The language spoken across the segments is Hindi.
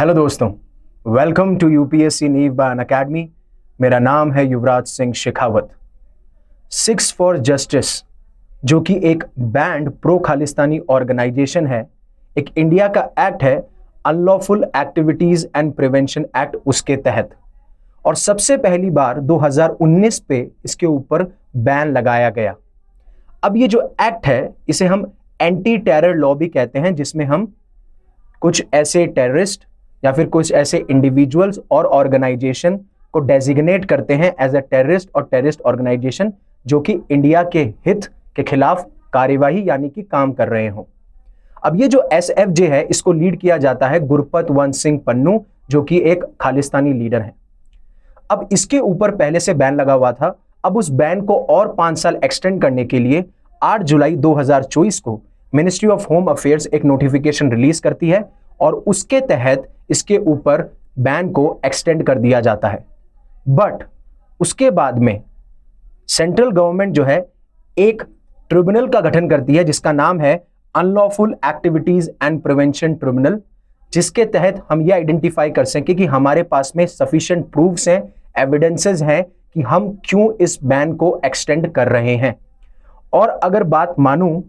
हेलो दोस्तों, welcome to UPSC Neev by Unacademy. मेरा नाम है युवराज सिंह शेखावत। सिक्स फॉर जस्टिस, जो कि एक बैंड प्रो खालिस्तानी ऑर्गेनाइजेशन है, एक इंडिया का एक्ट है, unlawful activities and prevention act, उसके तहत। और सबसे पहली बार 2019 पे इसके ऊपर बैन लगाया गया। अब ये जो एक्ट है इसे हम एंटी टेरर लॉ भी कहते हैं, जिसमें हम कुछ ऐसे टेररिस्ट या फिर कुछ ऐसे इंडिविजुअल्स और ऑर्गेनाइजेशन को डेजिग्नेट करते हैं एज अ टेररिस्ट और टेररिस्ट ऑर्गेनाइजेशन, जो कि इंडिया के हित के खिलाफ कार्यवाही यानी कि काम कर रहे हों। अब ये जो एसएफजे है, इसको लीड किया जाता है गुरपत वंश सिंह पन्नू, जो कि एक खालिस्तानी लीडर है। अब इसके ऊपर पहले से बैन लगा हुआ था। अब उस बैन को और 5 साल एक्सटेंड करने के लिए 8 जुलाई 2024 को मिनिस्ट्री ऑफ होम अफेयर्स एक नोटिफिकेशन रिलीज करती है और उसके तहत इसके ऊपर बैन को एक्सटेंड कर दिया जाता है। बट उसके बाद में सेंट्रल गवर्नमेंट जो है एक ट्रिब्यूनल का गठन करती है, जिसका नाम है unlawful activities and prevention tribunal, जिसके तहत हम यह आइडेंटिफाई कर सकें कि हमारे पास में सफिशिएंट प्रूफ्स हैं, एविडेंसेस हैं कि हम क्यों इस बैन को एक्सटेंड कर रहे हैं। और अगर बात मानूं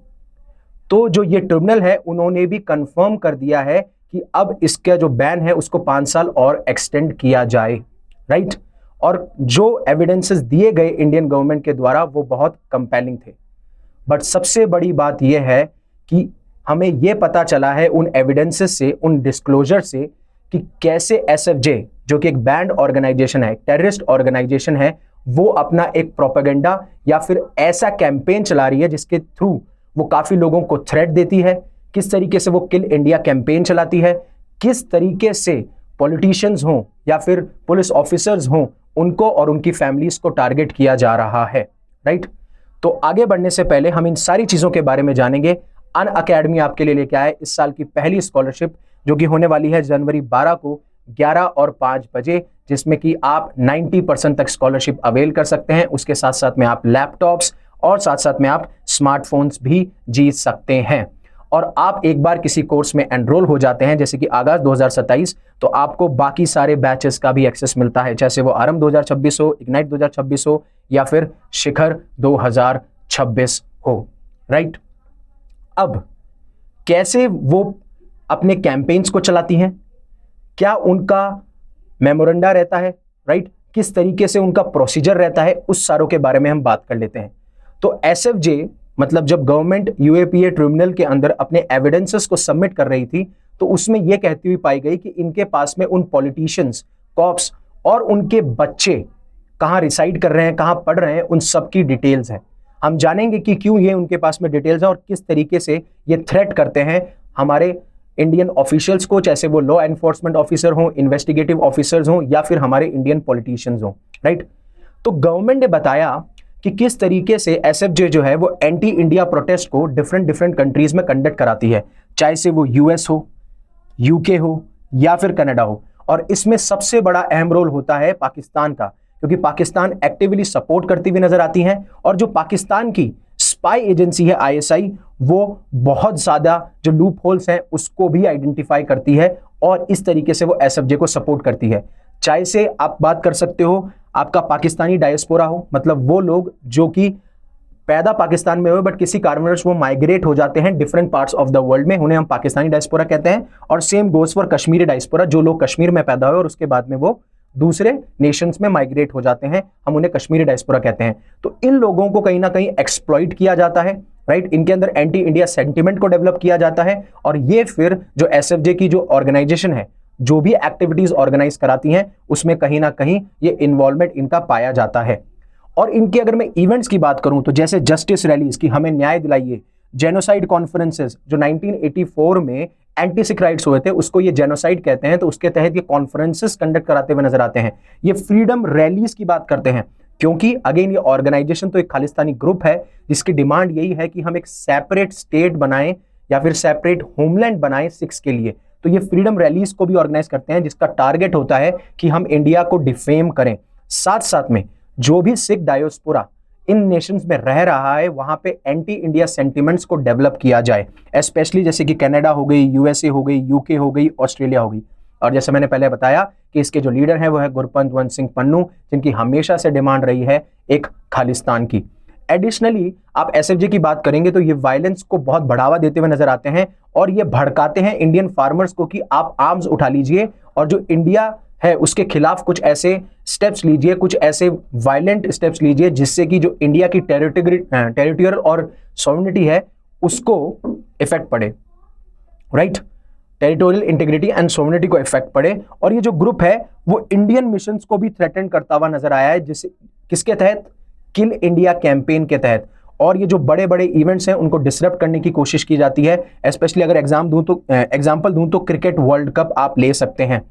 तो जो ये ट्रिब्यूनल है उन्होंने भी कंफर्म कर दिया है कि अब इसका जो बैन है उसको 5 साल और एक्सटेंड किया जाए, राइट। और जो एविडेंसेस दिए गए इंडियन गवर्नमेंट के द्वारा वो बहुत कंपेलिंग थे। बट सबसे बड़ी बात यह है कि हमें यह पता चला है उन एविडेंसेस से, उन डिस्क्लोजर से, कि कैसे एसएफजे, जो कि एक बैंड ऑर्गेनाइजेशन है, टेररिस्ट ऑर्गेनाइजेशन है, वो अपना एक प्रोपेगेंडा या फिर ऐसा कैंपेन चला रही है जिसके थ्रू वो काफी लोगों को थ्रेट देती है। किस तरीके से वो किल इंडिया कैंपेन चलाती है, किस तरीके से पॉलिटिशियंस हों या फिर पुलिस ऑफिसर्स हों, उनको और उनकी फैमिलीज को टारगेट किया जा रहा है, राइट। तो आगे बढ़ने से पहले हम इन सारी चीजों के बारे में जानेंगे। अनअकैडमी आपके लिए लेके आए इस साल की पहली स्कॉलरशिप, जो कि होने वाली है जनवरी 12 को 11 और 5 बजे, जिसमें कि आप 90% तक स्कॉलरशिप अवेल कर सकते हैं। उसके साथ साथ में आप लैपटॉप्स और साथ साथ में आप स्मार्टफोन्स भी जीत सकते हैं। और आप एक बार किसी कोर्स में एनरोल हो जाते हैं, जैसे कि आगाज 2027, तो आपको बाकी सारे बैचेस का भी एक्सेस मिलता है, जैसे वो आरंभ 2026 हो, इग्नाइट 2026 हो या फिर शिखर 2026 हो, राइट। अब कैसे वो अपने कैंपेन्स को चलाती हैं, क्या उनका मेमोरेंडा रहता है, राइट, किस तरीके से उनका प्रोसीजर रहता है, उस सारों के बारे में हम बात कर लेते हैं। तो एसएफजे मतलब जब गवर्नमेंट यूएपीए ट्रिब्यूनल के अंदर अपने एविडेंसेस को सबमिट कर रही थी, तो उसमें यह कहती हुई पाई गई कि इनके पास में उन पॉलिटिशियंस, कॉप्स और उनके बच्चे कहां रिसाइड कर रहे हैं, कहां पढ़ रहे हैं, उन सब की डिटेल्स हैं। हम जानेंगे कि क्यों ये उनके पास में डिटेल्स हैं और किस तरीके से ये थ्रेट करते हैं हमारे इंडियन ऑफिशियल्स को, चाहे वो लॉ एनफोर्समेंट ऑफिसर हों, इन्वेस्टिगेटिव ऑफिसर्स हों या फिर हमारे इंडियन पॉलिटिशियंस हों, राइट। तो गवर्नमेंट ने बताया कि किस तरीके से एसएफजे जो है वो एंटी इंडिया प्रोटेस्ट को डिफरेंट कंट्रीज में कंडक्ट कराती है, चाहे से वो यूएस हो, यूके हो या फिर कनाडा हो। और इसमें सबसे बड़ा अहम रोल होता है पाकिस्तान का, क्योंकि पाकिस्तान एक्टिवली सपोर्ट करती हुई नजर आती है। और जो पाकिस्तान की स्पाई एजेंसी है आईएसआई, वो बहुत ज्यादा जो लूप होल्स हैं उसको भी आइडेंटिफाई करती है और इस तरीके से वो एसएफजे को सपोर्ट करती है। चाहे से आप बात कर सकते हो आपका पाकिस्तानी डायस्पोरा हो, मतलब वो लोग जो कि पैदा पाकिस्तान में हुए बट किसी कारणवश वो माइग्रेट हो जाते हैं different parts of the world में, उन्हें हम पाकिस्तानी डायस्पोरा कहते हैं। और same goes for Kashmiri diaspora, जो लोग कश्मीर में पैदा हुए और उसके बाद में वो दूसरे नेशंस में माइग्रेट हो जाते हैं, हम उन्हें कश्मीरी डायस्पोरा कहते हैं। तो इन लोगों को कहीं ना कहीं एक्सप्लॉइट किया जाता है, राइट। इनके अंदर एंटी इंडिया सेंटिमेंट को डेवलप किया जाता है और ये फिर जो एसएफजे की जो ऑर्गेनाइजेशन है, जो भी एक्टिविटीज ऑर्गेनाइज कराती हैं, उसमें कहीं ना कहीं ये इन्वॉल्वमेंट इनका पाया जाता है। और इनके अगर मैं इवेंट्स की बात करूं तो जैसे जस्टिस रैलीज की, हमें न्याय दिलाइए, जेनोसाइड कॉन्फ्रेंसेस जो 1984 में एंटी सिख राइट्स हुए थे उसको ये जेनोसाइड कहते हैं, तो उसके तहत ये कॉन्फ्रेंसेस कंडक्ट कराते हुए नजर आते हैं। ये फ्रीडम रैलीज की बात करते हैं, क्योंकि अगेन ये ऑर्गेनाइजेशन तो एक खालिस्तानी ग्रुप है जिसकी डिमांड यही है कि हम एक सेपरेट स्टेट बनाएं या फिर सेपरेट होमलैंड बनाएं सिख्स के लिए। तो ये फ्रीडम रैलीज को भी ऑर्गेनाइज करते हैं, जिसका टारगेट होता है कि हम इंडिया को डिफेम करें। साथ साथ में जो भी सिख डायोस्पोरा इन नेशंस में रह रहा है वहां पे एंटी इंडिया सेंटिमेंट्स को डेवलप किया जाए, स्पेशली जैसे कि कनाडा हो गई, यूएसए हो गई, यूके हो गई, ऑस्ट्रेलिया हो गई। और जैसे मैंने पहले बताया कि इसके जो लीडर हैं वो है गुरपतवंत सिंह पन्नू, जिनकी हमेशा से डिमांड रही है एक खालिस्तान की। एडिशनली आप एसएफजे की बात करेंगे तो ये वायलेंस को बहुत बढ़ावा देते हुए नजर आते हैं और ये भड़काते हैं इंडियन फार्मर्स को कि आप आर्म्स उठा लीजिए और जो इंडिया है उसके खिलाफ कुछ ऐसे स्टेप्स लीजिए, कुछ ऐसे वायलेंट स्टेप्स लीजिए जिससे कि जो इंडिया की टेरिटोरियल और सॉवरेनिटी है उसको इफेक्ट पड़े, right, territorial integrity and sovereignty को इफेक्ट पड़े। और ये जो ग्रुप है वो इंडियन मिशंस को भी थ्रेटन करता हुआ नजर आया है, जिससे किसके तहत, किल इंडिया कैंपेन के तहत। और ये जो बड़े बड़े इवेंट्स हैं उनको डिसरप्ट करने की कोशिश की जाती है। स्पेशली अगर एग्जांपल दूं तो क्रिकेट वर्ल्ड कप आप ले सकते हैं।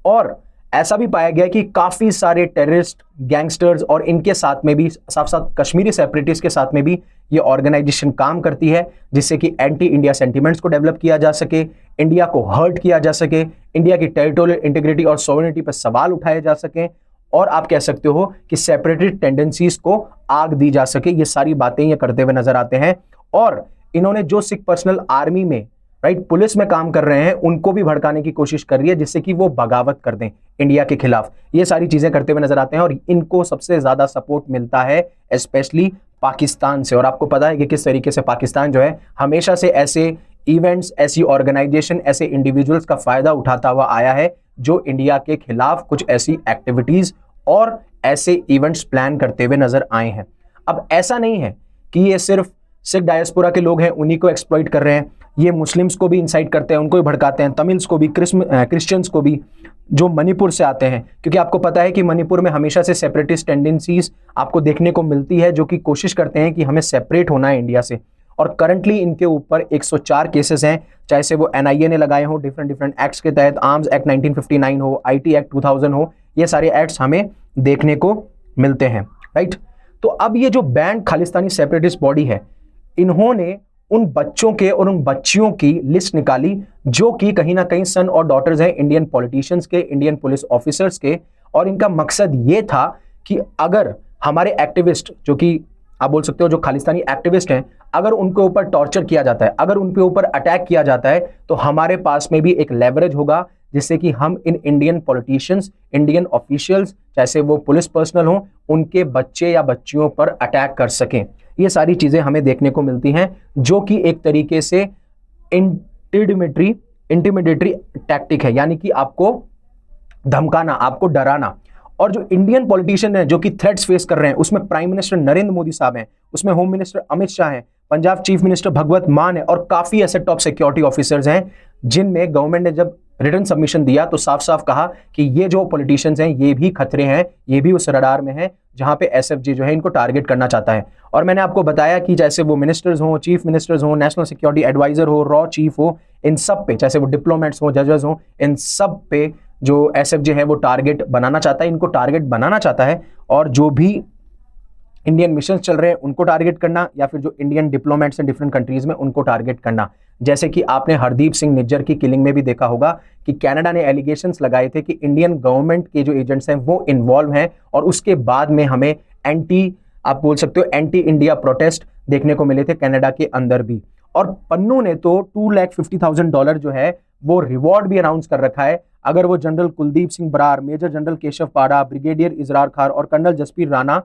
और ऐसा भी पाया गया कि काफी सारे टेररिस्ट, गैंगस्टर्स और इनके साथ में भी साथ साथ कश्मीरी सेपरेटिस्ट के साथ में भी ये ऑर्गेनाइजेशन काम करती है, जिससे कि एंटी इंडिया सेंटिमेंट्स को डेवलप किया जा सके, इंडिया को हर्ट किया जा सके, इंडिया की टेरिटोरियल इंटीग्रिटी और सॉवरेनिटी पर सवाल उठाए जा सके, और आप कह सकते हो कि सेपरेटिस्ट टेंडेंसीज को आग दी जा सके। ये सारी बातें ये करते हुए नजर आते हैं। और इन्होंने जो सिख पर्सनल आर्मी में, राइट, पुलिस में काम कर रहे हैं उनको भी भड़काने की कोशिश कर रही है जिससे कि वो बगावत कर दें इंडिया के खिलाफ। ये सारी चीजें करते हुए नजर आते हैं और इनको सबसे ज्यादा सपोर्ट मिलता है स्पेशली पाकिस्तान से। और आपको पता है कि किस तरीके से पाकिस्तान जो है हमेशा से ऐसे इवेंट्स, ऐसी ऑर्गेनाइजेशन, ऐसे इंडिविजुअल्स का फायदा उठाता हुआ आया है जो इंडिया के खिलाफ कुछ ऐसी एक्टिविटीज और ऐसे इवेंट्स प्लान करते हुए नजर आए हैं। अब ऐसा नहीं है कि ये सिर्फ सिख डायस्पोरा के लोग हैं उन्हीं को एक्सप्लॉइट कर रहे हैं, ये मुस्लिम्स को भी इंसाइट करते हैं, उनको भी भड़काते हैं, तमिल्स को भी, क्रिश्चियंस को भी, जो मणिपुर से आते हैं, क्योंकि आपको पता है कि मणिपुर में हमेशा से सेपरेटिस्ट टेंडेंसीज आपको देखने को मिलती है जो कि कोशिश करते हैं कि हमें सेपरेट होना है इंडिया से। और करंटली इनके ऊपर 104 केसेस हैं, चाहे से वो एनआईए ने लगाए हो डिफरेंट एक्ट्स के तहत, आर्म्स एक्ट 1959 हो, आईटी एक्ट 2000 हो, ये सारे एक्ट्स हमें देखने को मिलते हैं, राइट। तो अब ये जो बैंड खालिस्तानी सेपरेटिस्ट बॉडी है, इन्होंने उन बच्चों के और उन बच्चियों की लिस्ट निकाली जो कि कहीं ना कहीं सन और डॉटर्स हैं इंडियन पॉलिटिशियंस के, इंडियन पुलिस ऑफिसर्स के। और इनका मकसद ये था कि अगर हमारे एक्टिविस्ट, जो कि आप बोल सकते हो जो खालिस्तानी एक्टिविस्ट हैं, अगर उनके ऊपर टॉर्चर किया जाता है, अगर उनके ऊपर अटैक किया जाता है, तो हमारे पास में भी एक लेवरेज होगा जिससे कि हम in Indian politicians, Indian officials, चाहे वो पुलिस पर्सनल हो, उनके बच्चे या बच्चियों पर अटैक कर सकें। ये सारी चीजें हमें देखने को मिलती हैं जो कि एक तरीके से इंटिमिडेटरी टैक्टिक है, यानी कि आपको धमकाना, आपको डराना। और जो इंडियन पॉलिटिशियन है जो कि थ्रेट्स फेस कर रहे हैं, उसमें प्राइम मिनिस्टर नरेंद्र मोदी साहब हैं, उसमें होम मिनिस्टर अमित शाह हैं, पंजाब चीफ मिनिस्टर भगवत मान है, और काफी ऐसे टॉप सिक्योरिटी ऑफिसर्स हैं जिनमें गवर्नमेंट ने जब रिटर्न सबमिशन दिया तो साफ साफ कहा कि ये जो पॉलिटिशियंस हैं ये भी खतरे हैं, ये भी उस रडार में हैं जहां पे एसएफजे जो है इनको टारगेट करना चाहता है। और मैंने आपको बताया कि जैसे वो मिनिस्टर्स हो, चीफ मिनिस्टर्स हो, नेशनल सिक्योरिटी एडवाइजर हो, रॉ चीफ हो, इन सब पे, चाहे वो डिप्लोमेट्स हो, जजेस हो, इन सब पे जो एसएफजे है वो टारगेट बनाना चाहता है, इनको टारगेट बनाना चाहता है। और जो भी इंडियन मिशन चल रहे हैं उनको टारगेट करना, या फिर जो इंडियन डिप्लोमेट्स हैं डिफरेंट कंट्रीज में उनको टारगेट करना। जैसे कि आपने हरदीप सिंह निज्जर की किलिंग में भी देखा होगा कि कनाडा ने एलिगेशंस लगाए थे कि इंडियन गवर्नमेंट के जो एजेंट्स हैं वो इन्वॉल्व हैं, और उसके बाद में हमें आप बोल सकते हो एंटी इंडिया प्रोटेस्ट देखने को मिले थे कनाडा के अंदर भी। और पन्नू ने तो $250,000 जो है वो रिवॉर्ड भी अनाउंस कर रखा है अगर वो general Kuldeep Singh Brar, major general Keshav Pada, brigadier इजरार Khan और कर्नल जसपीर राणा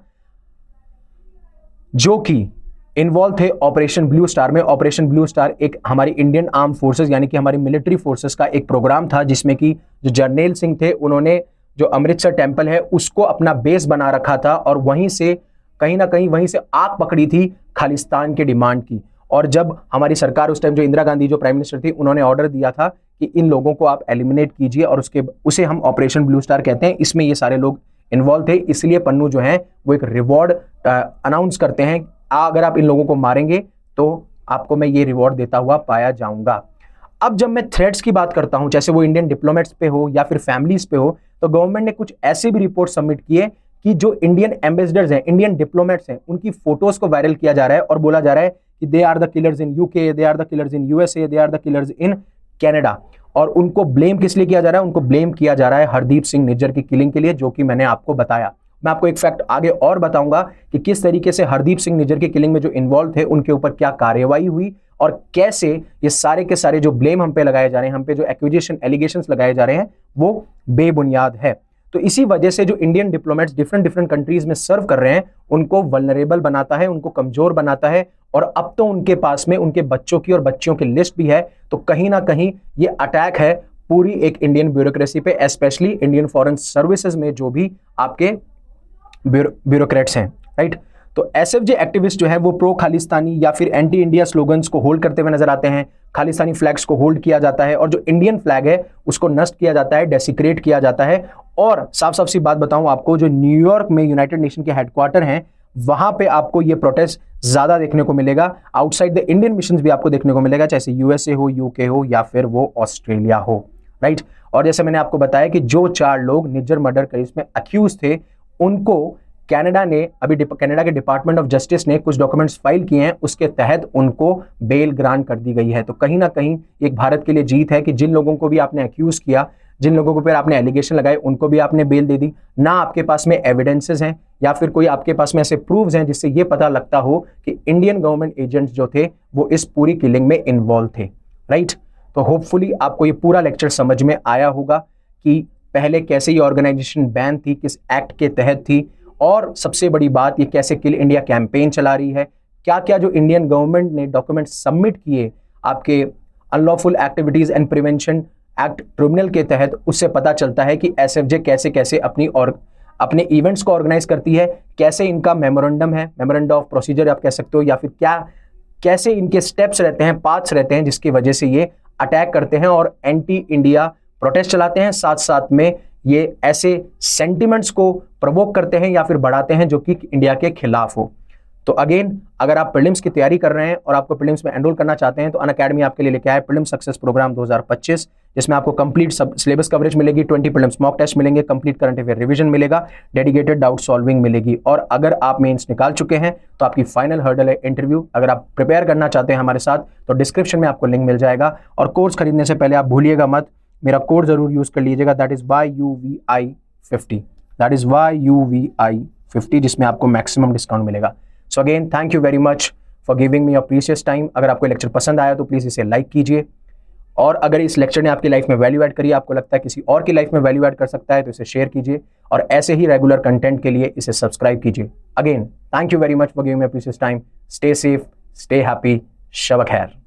जो कि इन्वॉल्व थे ऑपरेशन ब्लू स्टार में। ऑपरेशन ब्लू स्टार एक हमारी इंडियन आर्म फोर्सेस यानी कि हमारी मिलिट्री फोर्सेस का एक प्रोग्राम था जिसमें कि जो जर्नैल सिंह थे उन्होंने जो अमृतसर टेम्पल है उसको अपना बेस बना रखा था, और वहीं से कहीं ना कहीं वहीं से आग पकड़ी थी खालिस्तान के डिमांड की। और जब हमारी सरकार उस टाइम जो इंदिरा गांधी जो प्राइम मिनिस्टर थी, उन्होंने ऑर्डर दिया था कि इन लोगों को आप एलिमिनेट कीजिए, और उसे हम ऑपरेशन ब्लू स्टार कहते हैं। इसमें ये सारे लोग इन्वॉल्व थे, इसलिए पन्नू जो है वो एक रिवॉर्ड अनाउंस करते हैं, अगर आप इन लोगों को मारेंगे तो आपको मैं ये रिवॉर्ड देता हुआ पाया जाऊंगा। अब जब मैं थ्रेट्स की बात करता हूं, चाहे वो इंडियन डिप्लोमेट्स पे हो या फिर फैमिलीज पे हो, तो गवर्नमेंट ने कुछ ऐसे भी रिपोर्ट सबमिट किए कि जो इंडियन एम्बेसडर्स हैं, इंडियन डिप्लोमेट्स हैं, उनकी फोटोज को वायरल किया जा रहा है और बोला जा रहा है कि they are the killers in UK, they are the killers in USA, they are the killers in Canada. और उनको ब्लेम किस लिए किया जा रहा है? उनको ब्लेम किया जा रहा है हरदीप सिंह निज्जर की किलिंग के लिए, जो कि मैंने आपको बताया। मैं आपको एक फैक्ट आगे और बताऊंगा कि किस तरीके से हरदीप सिंह निज्जर की किलिंग में जो इन्वॉल्व थे उनके ऊपर क्या कार्यवाही हुई और कैसे ये सारे के सारे जो ब्लेम हम पे लगाए जा रहे हैं, हम पे जो एक्यूजेशन एलिगेशंस लगाए जा रहे हैं वो बेबुनियाद है। तो इसी वजह से जो Indian diplomats different different countries में सर्व कर रहे हैं उनको वल्नरेबल बनाता है, उनको कमजोर बनाता है। और अब तो उनके पास में उनके बच्चों की और बच्चियों की लिस्ट भी है। तो कहीं ना कहीं ये अटैक है पूरी एक इंडियन ब्यूरोक्रेसी पे, स्पेशली इंडियन फॉरेन सर्विसेज में जो भी आपके ब्यूरोक्रेट्स हैं, राइट। तो एसएफजे एक्टिविस्ट जो है वो प्रो खालिस्तानी या फिर एंटी इंडिया स्लोगन्स को होल्ड करते हुए नजर आते हैं। खालिस्तानी फ्लैग्स को होल्ड किया जाता है और जो इंडियन फ्लैग है उसको नष्ट किया जाता है, डेसिक्रेट किया जाता है। और साफ साफ सी बात बताऊं आपको, जो न्यूयॉर्क में यूनाइटेड नेशन के हेडक्वार्टर हैं वहां पे आपको ये प्रोटेस्ट ज्यादा देखने को मिलेगा। आउटसाइड द इंडियन मिशंस भी आपको देखने को मिलेगा, चाहे यूएसए हो, यूके हो या फिर वो ऑस्ट्रेलिया हो, राइट। और जैसे मैंने आपको बताया कि जो 4 लोग निज्जर मर्डर केस में अक्यूज थे उनको कनाडा ने अभी कनाडा के डिपार्टमेंट ऑफ जस्टिस ने कुछ डॉक्यूमेंट्स फाइल किए हैं, उसके तहत उनको बेल ग्रांट कर दी गई है। तो कहीं ना कहीं एक भारत के लिए जीत है कि जिन लोगों को भी आपने अक्यूज किया, जिन लोगों को फिर आपने एलिगेशन लगाए, उनको भी आपने बेल दे दी। ना आपके पास में एविडेंसेस हैं या फिर कोई आपके पास में ऐसे प्रूफ्स हैं जिससे ये पता लगता हो कि इंडियन गवर्नमेंट एजेंट्स जो थे वो इस पूरी किलिंग में इन्वॉल्व थे, राइट। तो होपफुली आपको ये पूरा लेक्चर समझ में आया होगा कि पहले कैसे ये ऑर्गेनाइजेशन बैन थी, किस एक्ट के तहत थी, और सबसे बड़ी बात ये कैसे किल इंडिया कैंपेन चला रही है, क्या क्या जो इंडियन गवर्नमेंट ने डॉक्यूमेंट सबमिट किए आपके unlawful activities and prevention act tribunal के तहत, उससे पता चलता है कि एसएफजे कैसे कैसे अपने इवेंट्स को ऑर्गेनाइज करती है, कैसे इनका मेमोरेंडम है, मेमोरेंडम ऑफ प्रोसीजर आप कह सकते हो, या फिर क्या कैसे इनके स्टेप्स रहते हैं, पाथ्स रहते हैं जिसकी वजह से ये अटैक करते हैं और एंटी इंडिया प्रोटेस्ट चलाते हैं, साथ साथ में ये ऐसे सेंटिमेंट्स को प्रवोक करते हैं या फिर बढ़ाते हैं जो कि इंडिया के खिलाफ हो। तो अगेन, अगर आप प्रीलिम्स की तैयारी कर रहे हैं और आपको प्रीलिम्स में एनरोल करना चाहते हैं तो अनअकैडमी आपके लिए लेके आए प्रीलिम सक्सेस प्रोग्राम 2025, जिसमें आपको कंप्लीट सिलेबस कवरेज मिलेगी, 20 प्रीलिम्स मॉक टेस्ट मिलेंगे, कंप्लीट करंट अफेयर रिवीजन मिलेगा, डेडिकेटेड डाउट सॉल्विंग मिलेगी। और अगर आप मेंस निकाल चुके हैं तो आपकी फाइनल हर्डल है इंटरव्यू। अगर आप प्रिपेयर करना चाहते हैं हमारे साथ तो डिस्क्रिप्शन में आपको लिंक मिल जाएगा। और कोर्स खरीदने से पहले आप भूलिएगा मत, मेरा कोड जरूर यूज कर लीजिएगा, that is YUVI50, that is YUVI50, जिसमें आपको मैक्सिमम डिस्काउंट मिलेगा। So again, thank you very much for giving me your precious time. अगर आपको लेक्चर पसंद आया तो प्लीज़ इसे लाइक कीजिए, और अगर इस लेक्चर ने आपकी लाइफ में वैल्यू ऐड करी, आपको लगता है किसी और की लाइफ में वैल्यू ऐड कर सकता है, तो इसे शेयर कीजिए, और ऐसे ही रेगुलर कंटेंट के लिए इसे सब्सक्राइब कीजिए। Again, thank you very much for giving me your precious time. Stay safe, stay happy, शब खैर।